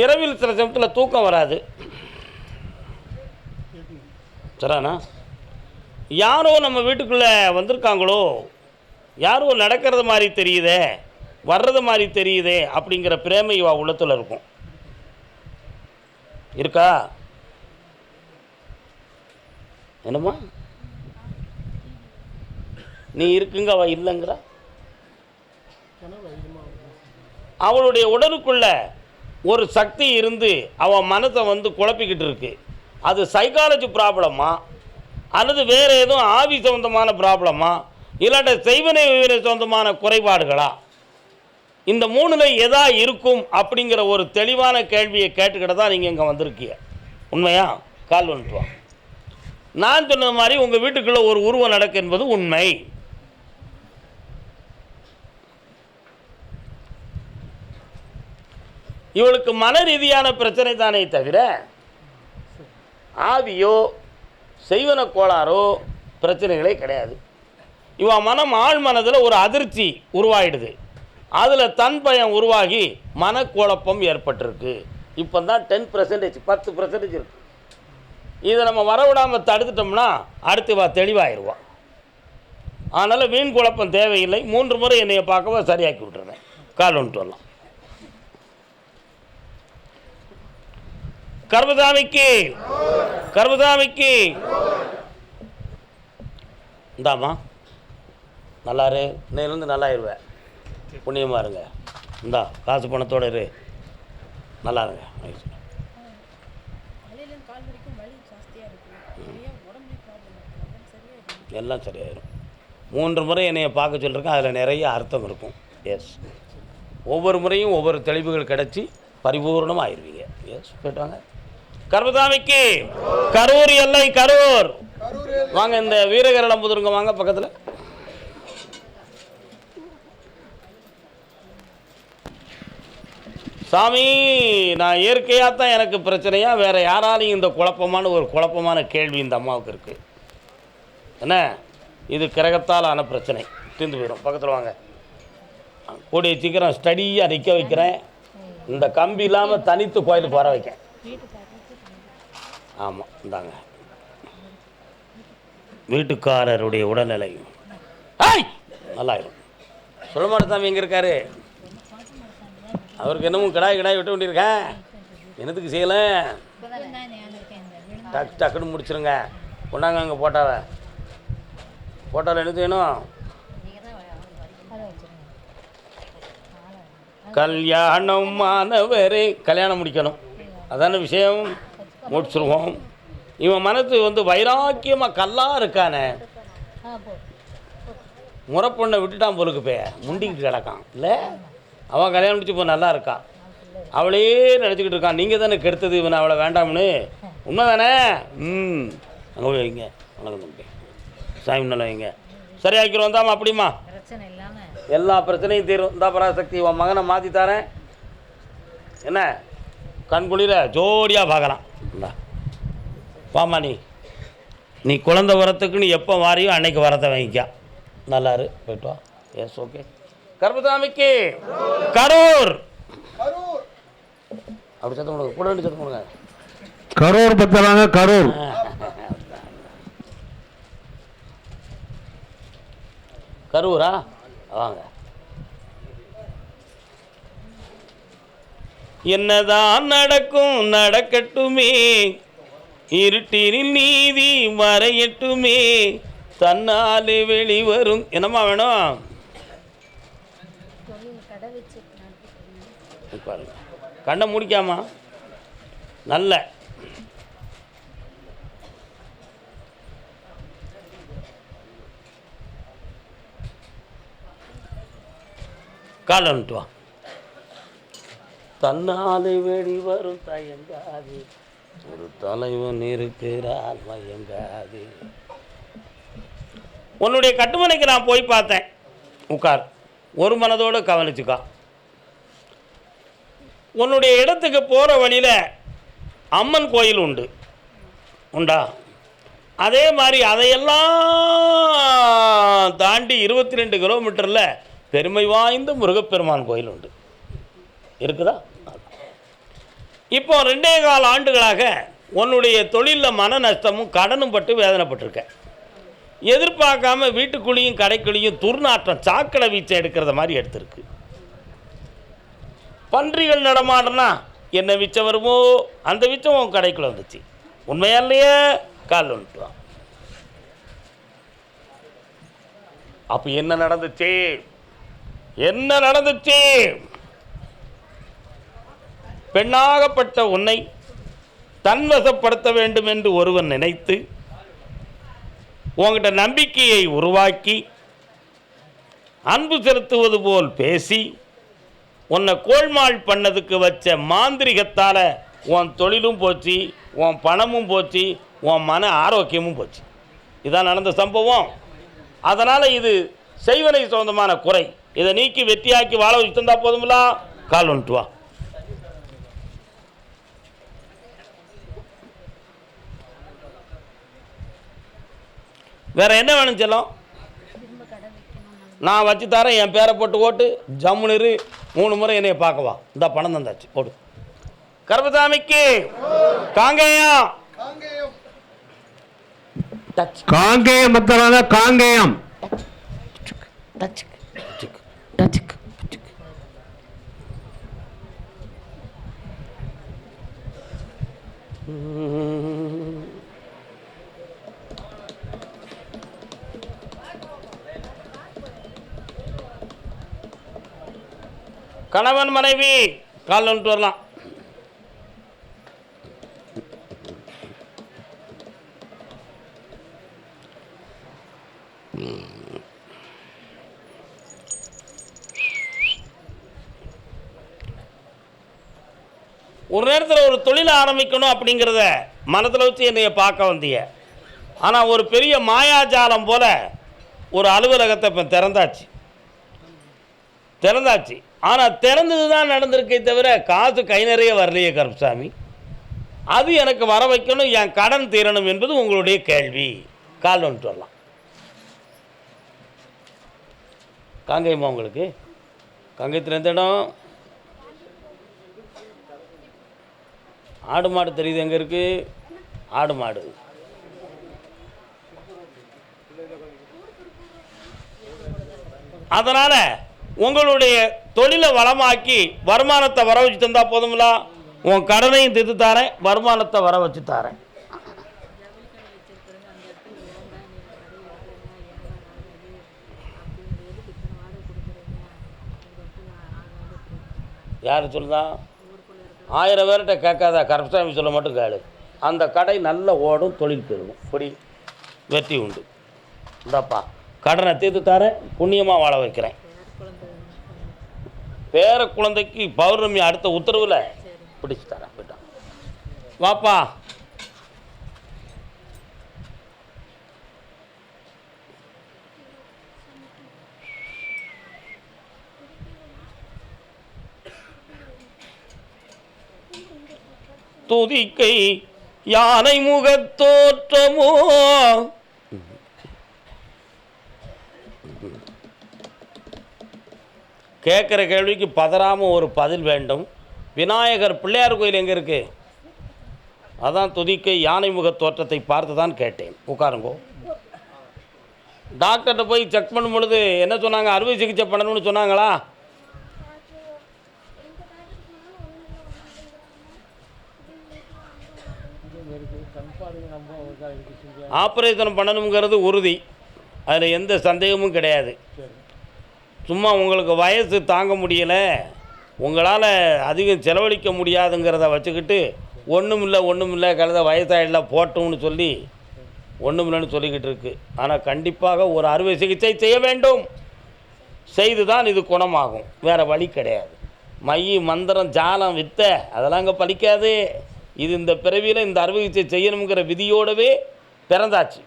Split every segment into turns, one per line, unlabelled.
இரவில் சில சமயத்தில் தூக்கம் வராது. சரிண்ணா, யாரோ நம்ம வீட்டுக்குள்ளே வந்திருக்காங்களோ, யாரோ நடக்கிறது மாதிரி தெரியுதே, வர்றது மாதிரி தெரியுதே அப்படிங்கிற பிரேமை இவா உள்ளத்தில் இருக்கும். இருக்கா? என்னம்மா நீ இருக்குங்க, அவ இல்லைங்கிற. அவளுடைய உடலுக்குள்ள ஒரு சக்தி இருந்து அவன் மனத்தை வந்து குழப்பிக்கிட்டு இருக்கு. அது சைக்காலஜி ப்ராப்ளமா அல்லது வேறு எதுவும் ஆவி சம்பந்தமான ப்ராப்ளமா இல்லாட்ட செய்வனை சம்பந்தமான குறைபாடுகளா? இந்த மூணுல எதா இருக்கும் அப்படிங்கிற ஒரு தெளிவான கேள்வியை கேட்டுக்கிட்ட தான் நீங்கள் இங்கே வந்திருக்கீங்க. உண்மையா? கால் வந்துட்டு நான் சொன்னது மாதிரி உங்கள் வீட்டுக்குள்ளே ஒரு உருவம் நடக்கு என்பது உண்மை. இவளுக்கு மன ரீதியான பிரச்சனை தானே தவிர ஆவியோ செய்வன கோளாறோ பிரச்சனைகளே கிடையாது. இவன் மனம் ஆழ் மனதில் ஒரு அதிர்ச்சி உருவாயிடுது. அதில் தன் பயம் உருவாகி மனக்குழப்பம் ஏற்பட்டிருக்கு. இப்போ தான் 10%, 10% இருக்கு. இதை நம்ம வரவிடாமல் தடுத்துட்டோம்னா அடுத்து வா தெளிவாகிடுவான். அதனால் வீண் குழப்பம் தேவையில்லை. 3 முறை என்னையை பார்க்கவா சரியாக்கி விட்டுருவேன். கால் வந்துட்டு வரலாம். கர்மசாமிக்கு கர்மசாமிக்கு இந்தாம்மா நல்லாரு, இன்னையிலேருந்து நல்லாயிருவேன். புண்ணியமாக இருங்க. இந்தா காசு பணத்தோடு இரு, நல்லா இருங்க. எல்லாம் சரியாயிடும். 3 முறை என்னையை பார்க்க சொல்லியிருக்கேன். அதில் நிறைய அர்த்தம் இருக்கும். எஸ், ஒவ்வொரு முறையும் ஒவ்வொரு தெளிவுகள் கிடச்சி பரிபூர்ணமாக ஆயிடுவீங்க. எஸ், போய்ட்டாங்க. கர்மசாமிக்கு கரூர் எல்லை, கரூர் வாங்க. இந்த வீரகரளம்புதுருங்க வாங்க பக்கத்தில். சாமி, நான் இயற்கையாக தான் எனக்கு பிரச்சனையா, வேறு யாராலையும் இந்த குழப்பமான கேள்வி இந்த அம்மாவுக்கு இருக்குது. என்ன இது கிரகத்தால் ஆன பிரச்சனை, தீர்ந்து போயிடும். பக்கத்தில் வாங்க. கூடிய சீக்கிரம் ஸ்டடியாக நிற்க வைக்கிறேன். இந்த கம்பி இல்லாமல் தனித்து கோயிலுக்கு வர வைக்க. ஆமாம், இந்தாங்க. வீட்டுக்காரருடைய உடல்நிலை நல்லாயிடும். சுலமாட சாமி எங்கே இருக்காரு? அவருக்கு என்னமோ கிடாய் விட்டு கொண்டிருக்கேன். என்னத்துக்கு செய்யலை? டக்குன்னு முடிச்சிருங்க. கொண்டாங்க அங்கே போட்டாவில் என்ன செய்யணும்? கல்யாணம் ஆனவரே, கல்யாணம் முடிக்கணும். அதான விஷயம். முடிச்சிருவோம். இவன் மனசு வந்து வைராக்கியமாக கல்லாக இருக்கானே. முறைப்பொண்ணை விட்டுட்டான் பொருளுக்கு போய் முண்டிக்கிட்டு கிடக்கான். இல்லை, அவன் கல்யாணம் முடிச்சு இப்போ நல்லா இருக்கான். அவளே நினச்சிக்கிட்டு இருக்கான். நீங்கள் தானே கெடுத்தது இவனை, அவளை வேண்டாம்னு. உண்மை தானே? அங்கே போய் வைங்க. வணக்கம் தம்பி, சாமி நல்லா வைங்க. சரியாக்கிறோம். வந்தாமா அப்படிமா எல்லா பிரச்சனையும் தீரும். இந்த பராசக்தி உன் மகனை மாற்றி தரேன். என்ன கண்குளிர ஜோடியாக பார்க்கலாம். இந்தா வாமா, நீ குழந்தை வரத்துக்கு நீ எப்போ வாரியோ அன்னைக்கு வரத்தை வாங்கிக்கா. நல்லாரு, போய்ட்டு வா. S, okay. கர்மசாமிக்கு கரூர் அப்படி சத்தம் கொடுங்க. கூட சத்தம் கொடுங்க.
கரூர் பத்தலாங்க. கரூர்
கரூரா? வாங்க. என்னதான் நடக்கும் நடக்கட்டுமே, இருட்டினில் நீதி மறையட்டுமே, தன்னாலே வெளிவரும். என்னம்மா வேணும்? பாருங்க, கண்ணை முடிக்காமா. நல்ல கால் வந்துட்டு வா. தன்னாலே வெளிவரும் தயங்காது, ஒரு தலைவன் இருக்கிறான் மயங்காது. உன்னுடைய கட்டுமனைக்கு நான் போய் பார்த்தேன். உட்கார், ஒரு மனதோடு கவனிச்சுக்கா. உன்னுடைய இடத்துக்கு போகிற வழியில் அம்மன் கோயில் உண்டா? அதே மாதிரி அதையெல்லாம் தாண்டி 22 கிலோமீட்டரில் பெருமை வாய்ந்த முருகப்பெருமான் கோயில் உண்டு. இருக்குதா? இப்போ 2.25 ஆண்டுகளாக உன்னுடைய தொழிலில் மன நஷ்டமும் கடனும் பட்டு வேதனைப்பட்டிருக்க. எதிர்பார்க்காம வீட்டுக்குள்ளேயும் கடைக்குள்ளேயும் துர்நாற்றம் சாக்கடை வீச்சை எடுக்கிறத மாதிரி எடுத்திருக்கு. பன்றிகள் நடமாடுனா என்ன வீச்சம் வருமோ அந்த வீச்சம் உன் கடைக்குள்ள வந்துச்சு. உண்மையா இல்லையே? கால் வந்துட்டுவான். அப்போ என்ன நடந்துச்சு? என்ன நடந்துச்சு? பெண்ணாகப்பட்ட உன்னை தன்வசப்படுத்த வேண்டும் என்று ஒருவன் நினைத்து உங்ககிட்ட நம்பிக்கையை உருவாக்கி அன்பு செலுத்துவது போல் பேசி உன்னை கோல்மால் பண்ணதுக்கு வச்ச மாந்திரிகத்தால் உன் தொழிலும் போச்சு, உன் பணமும் போச்சு, உன் மன ஆரோக்கியமும் போச்சு. இதான் நடந்த சம்பவம். அதனால் இது செய்வனை சொந்தமான குறை. இதை நீக்கி வெற்றியாக்கி வாழ வச்சு தந்தா போதுங்களா? கால் வந்துட்டு வா. வேற என்ன வேணும் செல்லம்? நான் வச்சு தரேன். என் பேரை போட்டு ஓட்டு. ஜம்முனிரு 3 முறை என்னைய பார்க்கவா. இந்த பணம் தந்தாச்சு ஓடு. கருப்பசாமிக்கு காங்கேயம்
காங்கேயம் பத்தலாங்க. காங்கேயம்
கணவன் மனைவி கால் வந்துட்டு வரலாம். ஒரு நேரத்தில் ஒரு தொழிலை ஆரம்பிக்கணும் அப்படிங்கிறத மனத்தில் வச்சு என்னைய பார்க்க வந்தீங்க. ஆனால் ஒரு பெரிய மாயாஜாலம் போல் ஒரு அலுவலகத்தை இப்போ திறந்தாச்சு. ஆனால் திறந்தது தான் நடந்திருக்கே தவிர காசு கை நிறைய வரலையே கருப்பசாமி. அது எனக்கு வர வைக்கணும், என் கடன் தீரணும் என்பது உங்களுடைய கேள்வி. கால் வந்துட்டு வரலாம். காங்கேயமா உங்களுக்கு? காங்கேயத்தில் எந்த இடம்? ஆடு மாடு தெரியுது எங்கே இருக்குது? ஆடு மாடு அதனால் உங்களுடைய தொழிலை வளமாக்கி வருமானத்தை வர வச்சு தந்தா போதுங்களா? உன் கடனையும் தீர்த்து தாரேன், வருமானத்தை வர வச்சு தாரேன். யார் சொல்லுதா? 1000 பேர்கிட்ட கேட்காத, கருப்பசாமி சொல்ல மட்டும் கேளு. அந்த கடை நல்ல ஓடும், தொழில் பெருகும், இப்படி வெற்றி உண்டு. இந்தாப்பா கடனை தீர்த்து தாரேன், புண்ணியமாக வாழ வைக்கிறேன். பேர குழந்தைக்கு பௌர்ணமி அடுத்த உத்தரவில் பிடிச்சி தரேன். போயிட்டான் வாப்பா. துதிக்கை யானை முகத்தோற்றமோ கேட்குற கேள்விக்கு பதறாமல் ஒரு பதில் வேண்டும். விநாயகர் பிள்ளையார் கோயில் எங்கே இருக்குது? அதான் துதிக்கை யானை முக தோற்றத்தை பார்த்து தான் கேட்டேன். உட்காருங்கோ. டாக்டர்கிட்ட போய் செக் பண்ணும் பொழுது என்ன சொன்னாங்க? அறுவை சிகிச்சை பண்ணணும்னு சொன்னாங்களா? ஆப்ரேஷன் பண்ணணுங்கிறது உறுதி, அதில் எந்த சந்தேகமும் கிடையாது. சும்மா உங்களுக்கு வயசு தாங்க முடியலை, உங்களால் அதிகம் செலவழிக்க முடியாதுங்கிறத வச்சுக்கிட்டு ஒன்றும் இல்லை கழுத வயசாகிடலாம் போட்டோம்னு சொல்லி ஒன்றுமில்லைன்னு சொல்லிக்கிட்டு இருக்குது. ஆனால் கண்டிப்பாக ஒரு அறுவை சிகிச்சை செய்ய வேண்டும். செய்து தான் இது குணமாகும், வேறு வழி கிடையாது. மைய மந்திரம் ஜாலம் வித்த அதெல்லாம் அங்கே பலிக்காது. இது இந்த பிறவியில் இந்த அறுவை சிகிச்சை செய்யணுங்கிற விதியோடவே பிறந்தாச்சு.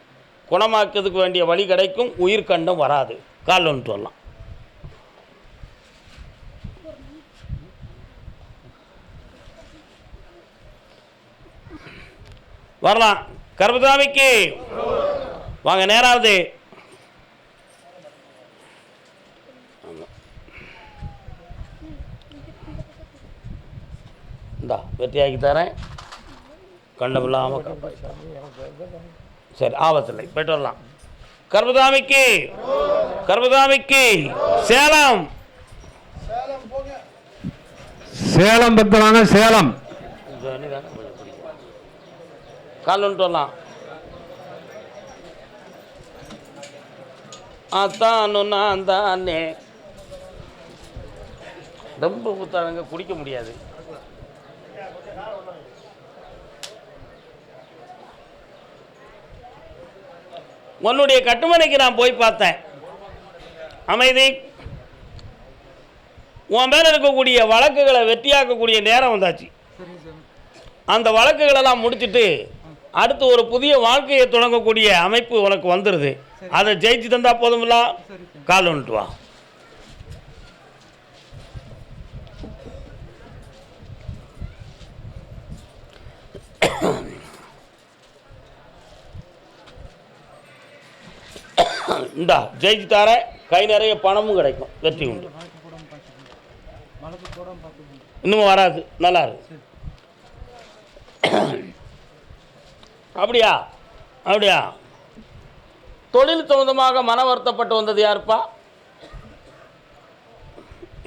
குணமாக்கிறதுக்கு வேண்டிய வழி கிடைக்கும், உயிர்கண்டம் வராது. கால் வந்துட்டு வரலாம். வரலாம். கருப்பசாமிக்கு வாங்க, நேராவது. இந்தா வெற்றியாக்கி தரேன், கண்டமில்லாமல் சரி ஆபத்தில்லை, போய்ட்டு வரலாம். கர்மதாமிக்கு கர்மதாமிக்கு சேலம்
சேலம் பத்திரான சேலம்
கால் வந்துட்டு வரலாம். அத்தானுன்னா அந்த அண்ணே ரொம்ப ஊத்தானுங்க, குடிக்க முடியாது. உன்னுடைய கட்டுமனைக்கு நான் போய் பார்த்தேன். அமைதி. உன் மேலே இருக்கக்கூடிய வழக்குகளை வெற்றியாக்கக்கூடிய நேரம் வந்தாச்சு. அந்த வழக்குகளெல்லாம் முடிச்சுட்டு அடுத்து ஒரு புதிய வாழ்க்கையை தொடங்கக்கூடிய அமைப்பு உனக்கு வந்துடுது. அதை ஜெயிச்சு தந்தா போதுமில்ல. கால் வந்துட்டு வா. இந்தா ஜெயிச்சு தார, கை நிறைய பணமும் கிடைக்கும், வெற்றி உண்டு. இன்னும் வராது, நல்லா இருக்கு. அப்படியா அப்படியா. தொழில் சம்பந்தமாக மன வருத்தப்பட்டு வந்தது யாருப்பா?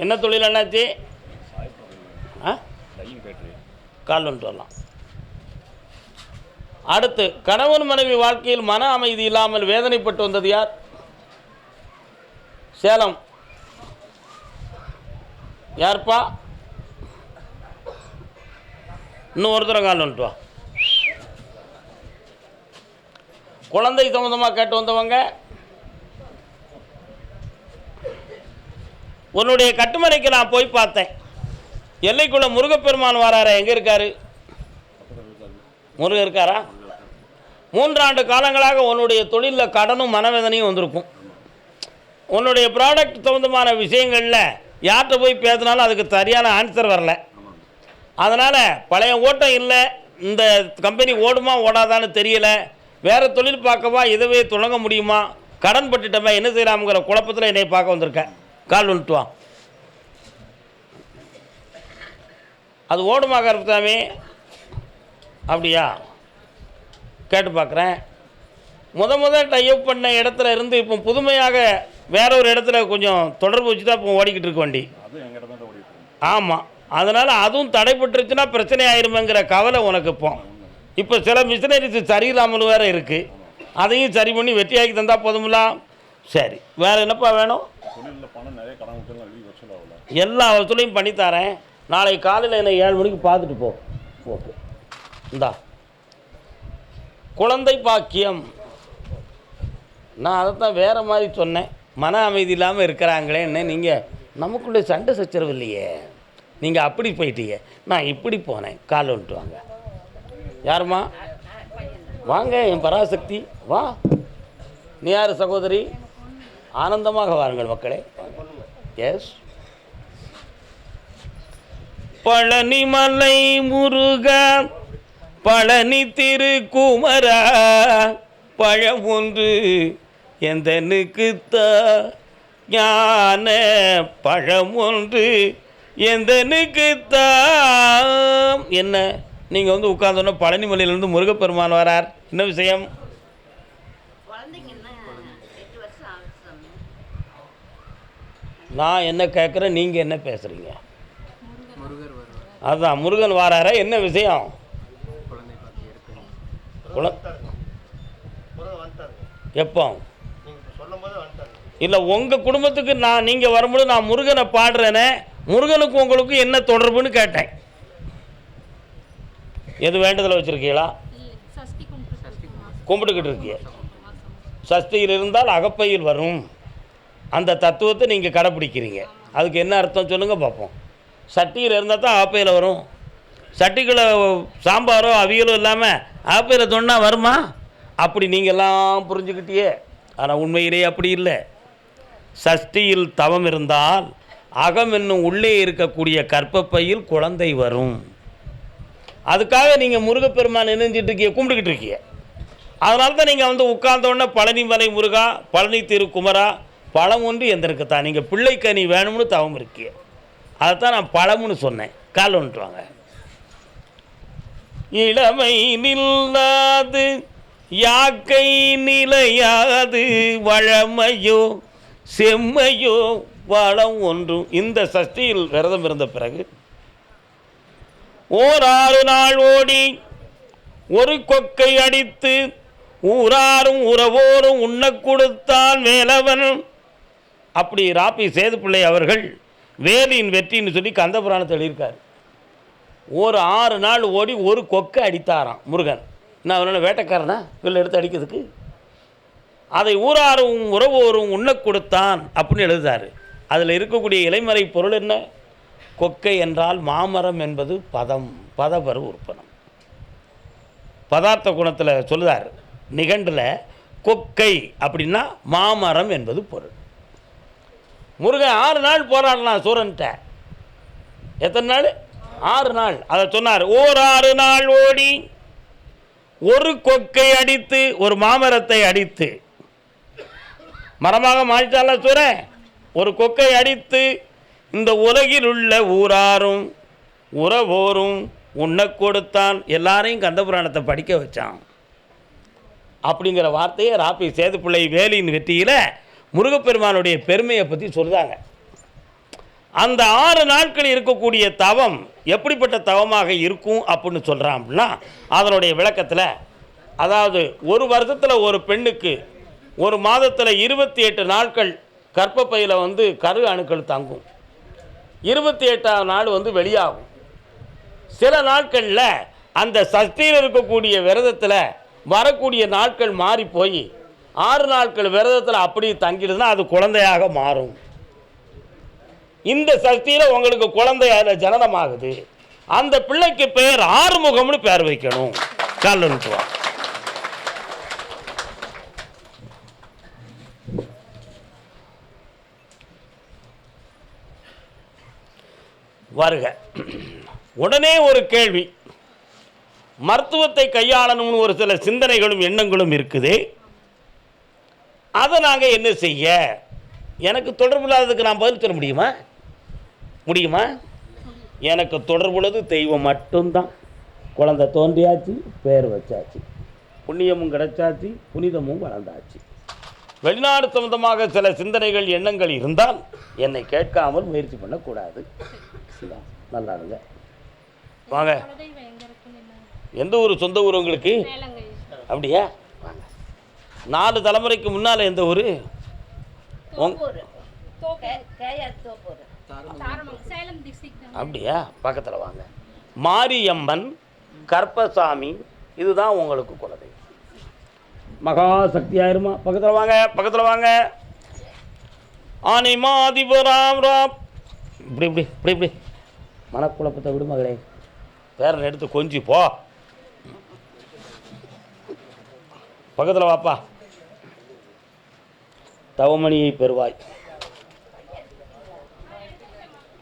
என்ன தொழில் என்னாச்சு? கால் வந்துட்டு வரலாம். அடுத்து கணவன் மனைவி வாழ்க்கையில் மன அமைதி இல்லாமல் வேதனைப்பட்டு வந்தது யார்? சேலம். யாருப்பா? இன்னும் ஒருத்தர கால் வந்துட்டு வா. குழந்தை சம்பந்தமாக கேட்டு வந்தவங்க. உன்னுடைய கட்டுமனைக்கு நான் போய் பார்த்தேன். எல்லைக்குள்ள முருகப்பெருமான் வராரா? எங்கே இருக்காரு? முருகன் இருக்காரா? 3 ஆண்டு காலங்களாக உன்னுடைய தொழிலில் கடனும் மனவேதனையும் வந்திருக்கும். உன்னுடைய ப்ராடக்ட் சம்பந்தமான விஷயங்களில் யார்கிட்ட போய் பேசினாலும் அதுக்கு சரியான ஆன்சர் வரல. அதனால் பழைய ஓட்டம் இல்லை, இந்த கம்பெனி ஓடுமா ஓடாதான்னு தெரியலை, வேறு தொழில் பார்க்கவா, இதுவே தொடங்க முடியுமா, கடன் பட்டுட்டோமே, என்ன செய்யலாம்ங்கிற குழப்பத்தில் என்னை பார்க்க வந்திருக்கேன். கால் வந்துட்டு வா. அது ஓடுமா கருப்புசாமி? அப்படியா, கேட்டு பார்க்குறேன். முதல் டைப் பண்ண இடத்துல இருந்து இப்போ புதுமையாக வேற ஒரு இடத்துல கொஞ்சம் தொடர்பு வச்சு தான் இப்போ ஓடிக்கிட்டு இருக்கு வண்டி. ஆமாம், அதனால் அதுவும் தடைப்பட்டுருச்சுன்னா பிரச்சனை ஆயிருமேங்கிற கவலை உனக்கு இப்போ சில மிஷினரிஸ் சரியில்லாமல் வேறு இருக்குது. அதையும் சரி பண்ணி வெற்றியாக்கி தந்தால் போதுமில்ல. சரி, வேறு என்னப்பா வேணும்? எல்லா வசூலையும் பண்ணித்தரேன். நாளை காலையில் என்னை 7 மணிக்கு பார்த்துட்டு போ. ஓகே. இந்தா குழந்தை பாக்கியம். நான் அதை தான் வேறு மாதிரி சொன்னேன். மன அமைதி இல்லாமல் இருக்கிறாங்களேன்னு. நீங்கள் நமக்குள்ளே சண்டை சச்சரவு இல்லையே, நீங்கள் அப்படி போயிட்டீங்க, நான் இப்படி போனேன். கால் வந்துட்டு வாங்க. யாருமா? வாங்க, என் பராசக்தி வா. நீ யார் சகோதரி? ஆனந்தமாக வாருங்கள் மக்களே. எஸ். பழனிமலை முருகா, பழனி திருக்குமரா, பழம் ஒன்று எந்தனுக்குத்தா, ஞான பழம் ஒன்று எந்தனுக்குத்தா. என்ன நீங்கள் வந்து உட்கார்ந்தோன்னா பழனிமலையிலேருந்து முருகப்பெருமான் வரார். என்ன விஷயம்? நான் என்ன கேட்குறேன், நீங்கள் என்ன பேசுகிறீங்க? அதுதான் முருகன் வாரார. என்ன விஷயம்? எப்போ? இல்லை, உங்கள் குடும்பத்துக்கு நீங்கள் வரும்போது நான் முருகனை பாடுறேனே, முருகனுக்கு உங்களுக்கு என்ன தொடர்புன்னு கேட்டேன். எது வேண்டுதலை வச்சுருக்கீங்களா? கும்பிட்டுக்கிட்டு இருக்கீங்க. சஷ்டியில் இருந்தால் அகப்பையில் வரும். அந்த தத்துவத்தை நீங்கள் கடைப்பிடிக்கிறீங்க. அதுக்கு என்ன அர்த்தம் சொல்லுங்கள் பார்ப்போம். சட்டியில் இருந்தால் தான் அகப்பையில் வரும். சட்டிக்குள்ளே சாம்பாரோ அவியலோ இல்லாமல் அகப்பையில் தொன்னா வருமா? அப்படி நீங்கள்லாம் புரிஞ்சுக்கிட்டியே. ஆனால் உண்மையிலே அப்படி இல்லை. சஷ்டியில் தவம் இருந்தால் அகம் என்னும் உள்ளே இருக்கக்கூடிய கர்ப்பப்பையில் குழந்தை வரும். அதுக்காக நீங்கள் முருகப்பெருமான் நினைஞ்சிட்டு இருக்கீங்க, கும்பிட்டுக்கிட்டு இருக்கீங்க. அதனால தான் நீங்கள் வந்து உட்கார்ந்தோடனே பழனிமலை முருகா, பழனி திருக்குமரா, பழம் ஒன்று எந்திருக்குத்தான். நீங்கள் பிள்ளைக்கனி வேணும்னு தவம் இருக்கீங்க. அதைத்தான் நான் பழம்னு சொன்னேன். கால் வந்துட்டு வாங்க. இளமை நில்லாது யாக்கை நிலையாது வழமையோ செம்மையோ வளம் ஒன்றும். இந்த சஷ்டியில் விரதம் இருந்த பிறகு ஓர் 6 நாள் ஓடி ஒரு கொக்கை அடித்து ஊராரும் உறவோரும் உண்ண கொடுத்தான் வேலவன். அப்படி ராப்பி சேதுப்பிள்ளை அவர்கள் வேலியின் வெற்றின்னு சொல்லி கந்தபுராணத்தை எழுதியிருக்கார். ஒரு 6 நாள் ஓடி ஒரு கொக்கை அடித்தாராம் முருகன். நான் அவனால் வேட்டைக்காரனா வெளில எடுத்து அடிக்கிறதுக்கு? அதை ஊராரும் உறவோரும் உண்ண கொடுத்தான் அப்படின்னு எழுதுறாரு. அதில் இருக்கக்கூடிய இலைமறை பொருள் என்ன? கொக்கை என்றால் மாமரம் என்பது பதபரு உறுப்பனம். பதார்த்த குணத்தில் சொல்லுதார் நிகண்டில் கொக்கை அப்படின்னா மாமரம் என்பது பொருள். முருகன் 6 நாள் போராடலாம் சூரன்ட்ட. எத்தனை நாள்? 6 நாள். அதை சொன்னார். ஓர் 6 நாள் ஓடி ஒரு கொக்கை அடித்து, ஒரு மாமரத்தை அடித்து, மரமாக மாறிட்டால சூரன். ஒரு கொக்கை அடித்து இந்த உலகில் உள்ள ஊராரும் உறவோரும் உண்ண கொடுத்தான். எல்லாரையும் கந்தபுராணத்தை படிக்க வச்சான் அப்படிங்கிற வார்த்தையை ராப்பி சேதுப்பிள்ளை வேலியின் வெற்றியில் முருகப்பெருமானுடைய பெருமையை பற்றி சொல்கிறாங்க. அந்த 6 நாட்கள் இருக்கக்கூடிய தவம் எப்படிப்பட்ட தவமாக இருக்கும் அப்படின்னு சொல்கிறான் அப்படின்னா, அதனுடைய விளக்கத்தில், அதாவது ஒரு வருஷத்தில் ஒரு பெண்ணுக்கு ஒரு மாதத்தில் 28 நாட்கள் கர்ப்பப்பையில் கரு அணுக்கள் தங்கும். 28ஆம் நாள் வெளியாகும். சில நாட்களில் அந்த சஷ்டியில் இருக்கக்கூடிய விரதத்தில் வரக்கூடிய நாட்கள் மாறி போய் 6 நாட்கள் விரதத்தில் அப்படி தங்கிடுதுன்னா அது குழந்தையாக மாறும். இந்த சஷ்டியில் உங்களுக்கு குழந்தையாக ஜனனமாகுது. அந்த பிள்ளைக்கு பெயர் ஆறுமுகம்னு பேர் வைக்கணும். காலனுக்குவா வருக. உடனே ஒரு கேள்வி. மருத்துவத்தை கையாளணும்னு ஒரு சில சிந்தனைகளும் எண்ணங்களும் இருக்குது. அதை நாங்கள் என்ன செய்ய? எனக்கு தொடர்புள்ளதுக்கு நான் பதில் சொல்ல முடியுமா? எனக்கு தொடர்புள்ளது தெய்வம் மட்டும்தான். குழந்தை தோன்றியாச்சு, பேர் வச்சாச்சு, புண்ணியமும் கிடைச்சாச்சு, புனிதமும் வளர்ந்தாச்சு. வெளிநாடு சம்பந்தமாக சில சிந்தனைகள் எண்ணங்கள் இருந்தால் என்னை கேட்காமல் முயற்சி பண்ணக்கூடாது. நல்லா இருங்க. வாங்க. எந்த ஊர்? சொந்த ஊர் உங்களுக்கு? அப்படியா? வாங்க. 4 தலைமுறைக்கு முன்னால் எந்த ஊர்? அப்படியா? பக்கத்தில் வாங்க. மாரியம்மன், கற்பசாமி, இதுதான் உங்களுக்கு குலதெய்வம். மகாசக்தி ஆயிருமா? பக்கத்தில் வாங்க. ஆனிமாதிபராம் ராம். இப்படி மனக்குழப்பத்தை விடு மகளே. பேரன் எடுத்து கொஞ்சி போ. பக்கத்தில் வாப்பா. தவமணியை பெறுவாய்.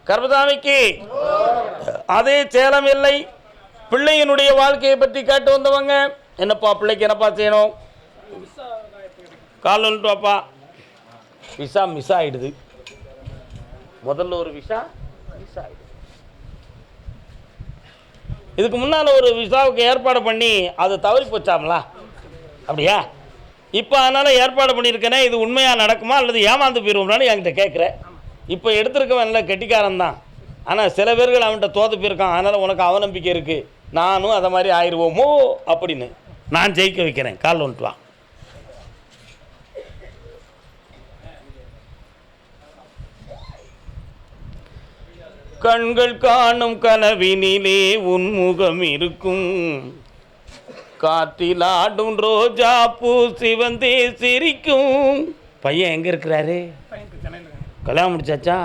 கர்மசாமிக்கு அதே சேலம் இல்லை. பிள்ளையினுடைய வாழ்க்கையை பற்றி கேட்டு வந்தவங்க, என்னப்பா பிள்ளைக்கு என்னப்பா செய்யணும்? கால் வந்துட்டு வாப்பா. விசா மிஸ் ஆகிடுது. முதல்ல ஒரு விசா மிஸ் ஆகிடுது. இதுக்கு முன்னால் ஒரு விசாவுக்கு ஏற்பாடு பண்ணி அது தவறி போச்சாங்களா? அப்படியா? இப்போ அதனால் ஏற்பாடு பண்ணியிருக்கேனே, இது உண்மையாக நடக்குமா அல்லது ஏமாந்து போயிடுவோம்னாலும் என்கிட்ட கேட்குறேன். இப்போ எடுத்துருக்கவன் இல்லை, கெட்டிக்காரன் தான். ஆனால் சில பேர்கள் அவன்கிட்ட தோற்று போயிருக்கான். அதனால் உனக்கு அவநம்பிக்கை இருக்குது, நானும் அதை மாதிரி ஆயிடுவோமோ அப்படின்னு. நான் ஜெயிக்க வைக்கிறேன். கால் வந்துட்டு வா. கண்கள் காணும் கனவினிலே உன்முகம் இருக்கும், காற்றில் ஆடும் ரோஜா பூ சிவந்தே சிரிக்கும். பையன் எங்கே இருக்கிறாரு? கல்யாணம் முடிச்சாச்சா?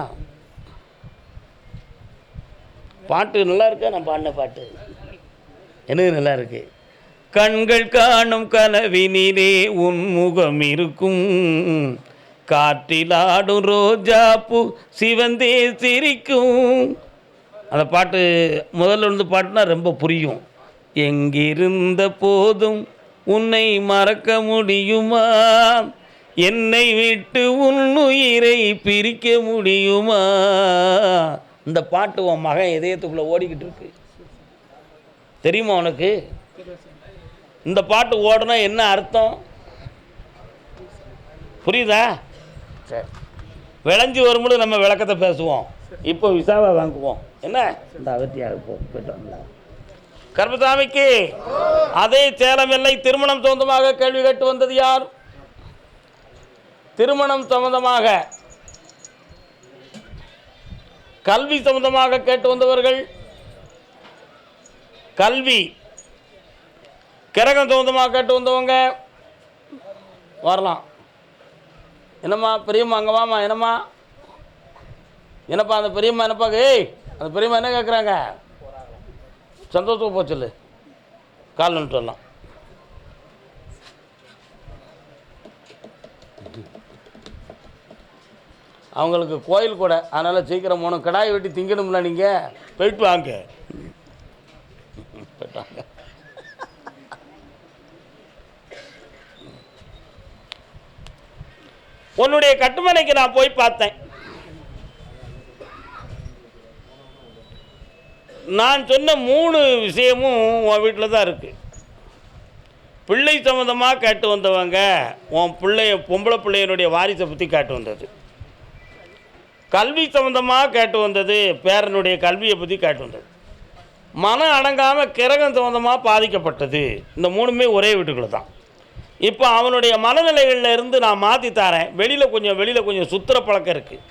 பாட்டு நல்லா இருக்கா? நான் பாடின பாட்டு எனக்கு நல்லா இருக்கு. கண்கள் காணும் கனவினிலே உன்முகம் இருக்கும், காற்றில் ஆடும் ரோஜா பூ சிவந்தே சிரிக்கும். அந்த பாட்டு முதல்ல பாட்டுனா ரொம்ப புரியும். எங்கிருந்த போதும் உன்னை மறக்க முடியுமா, என்னை விட்டு உன் உயிரை பிரிக்க முடியுமா. இந்த பாட்டு உன் மகன் இதயத்துக்குள்ளே ஓடிக்கிட்டு இருக்கு. தெரியுமா உனக்கு? இந்த பாட்டு ஓடுனா என்ன அர்த்தம் புரியுதா? சரி, விளைஞ்சி வரும்போது நம்ம விளக்கத்தை பேசுவோம். இப்போ விசாவை வாங்குவோம். என்ன இந்த அவத்தியாக போயிட்டோம்ல. கர்மசாமிக்கு அதே சேலம் எல்லை திருமணம் சொந்தமாக கேள்வி கேட்டு வந்தது யார்? திருமணம் சம்பந்தமாக, கல்வி சம்பந்தமாக கேட்டு வந்தவர்கள். கல்வி, கிரகம் சம்பந்தமாக கேட்டு வந்தவங்க வரலாம். என்னம்மா பெரியம்மா அங்கே வாமா. என்னம்மா என்னப்பா அந்த பெரியம்மா என்னப்பா? ஏய் அந்த பெரியம்மா என்ன கேட்குறாங்க? சந்தோஷமாக போச்சு கால் நின்று வரலாம். அவங்களுக்கு கோயில் கூட, அதனால் சீக்கிரம் போகணும். கடாயை வெட்டி திங்கணும்ல. நீங்கள் போயிட்டு வாங்க. போயிட்டாங்க. உன்னுடைய கட்டுமனைக்கு நான் போய் பார்த்தேன். நான் சொன்ன 3 விஷயமும் உன் வீட்டில் தான் இருக்குது. பிள்ளை சம்மந்தமாக கேட்டு வந்தவங்க உன் பொம்பளை பிள்ளையனுடைய வாரிசை பற்றி கேட்டு வந்தது. கல்வி சம்மந்தமாக கேட்டு வந்தது, பேரனுடைய கல்வியை பற்றி கேட்டு வந்தது. மனம் அடங்காமல் கிரகம் சம்மந்தமாக பாதிக்கப்பட்டது. இந்த 3மே ஒரே வீட்டுக்குள்ள தான். இப்போ அவனுடைய மனநிலைகளில் இருந்து நான் மாற்றி தரேன். வெளியில் கொஞ்சம் சுத்திர பழக்கம் இருக்குது.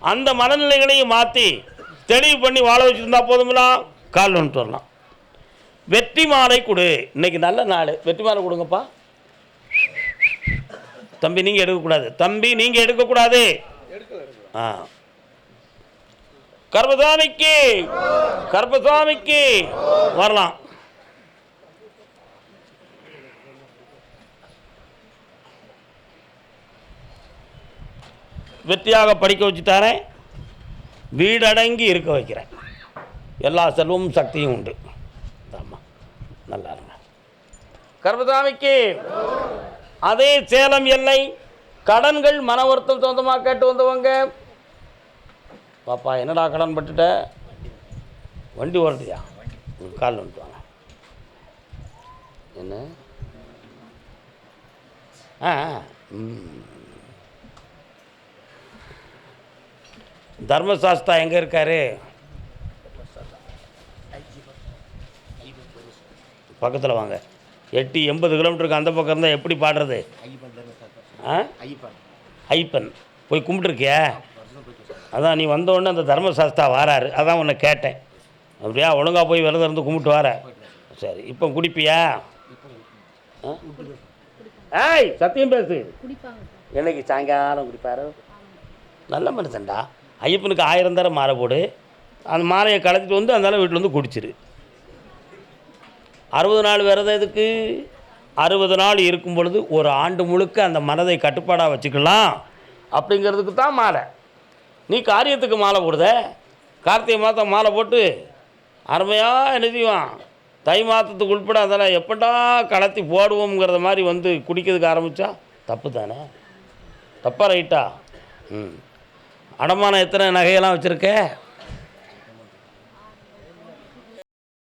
அந்த மனநிலைகளையும் மாற்றி தெளிவு பண்ணி வாழ வச்சுருந்தா போதும்லாம். கால் வந்துட்டு வரலாம். வெற்றி மாலை கொடு. இன்னைக்கு நல்ல நாள், வெற்றி மாலை கொடுங்கப்பா. தம்பி நீங்கள் எடுக்கக்கூடாது. தம்பி நீங்கள் எடுக்கக்கூடாது. கர்மசாமிக்கு வரலாம். வெற்றியாக படிக்க வச்சு தரேன். வீடடங்கி இருக்க வைக்கிறேன். எல்லா செல்வமும் சக்தியும் உண்டு. ஆமாம், நல்லா இருங்க. கர்மசாமிக்கு அதே சேலம் எல்லை கடன்கள் மன வருத்தம் சொந்தமாக கேட்டு வந்தவங்க. பாப்பா என்னடா கடன் பட்டுட்ட? வண்டி ஓடுறியா? கால் வந்துட்டு வாங்க. என்ன? தர்மசாஸ்தா எங்கே இருக்காரு? பக்கத்தில் வாங்க. 80 கிலோமீட்டருக்கு அந்த பக்கம் இருந்தால் எப்படி பாடுறது? ஐப்பன் போய் கும்பிட்டுருக்கியா? அதான் நீ வந்தோடனே அந்த தர்மசாஸ்தா வாராரு, அதான் உன்னை கேட்டேன். அப்படியா? ஒழுங்காக போய் விரதம் இருந்து கும்பிட்டு வர. சரி, இப்போ குடிப்பியா? ஏய் சத்தியம் பேசு. என்னைக்கு சாயங்காலம் குடிப்பாரு. நல்ல மனுஷன்டா. ஐயப்பனுக்கு 1000 தரம் மாலை போடு. அந்த மாலையை கலத்திட்டு வந்து அதனால் வீட்டில் வந்து குடிச்சிரு. 60 நாள் விரதம் எதுக்கு? 60 நாள் இருக்கும் பொழுது ஒரு ஆண்டு முழுக்க அந்த மனதை கட்டுப்பாடாக வச்சுக்கலாம் அப்படிங்கிறதுக்கு தான் மாலை. நீ காரியத்துக்கு மாலை போடுத. கார்த்திகை மாதம் மாலை போட்டு அருமையாக என்ன செய்வான்? தை மாதத்துக்கு உட்பட அதெல்லாம் எப்படா கலத்தி போடுவோங்கிறத மாதிரி வந்து குடிக்கிறதுக்கு ஆரம்பித்தா தப்பு தானே? தப்பா ரைட்டா? அடமானம் எத்தனை நகையெல்லாம் வச்சுருக்க?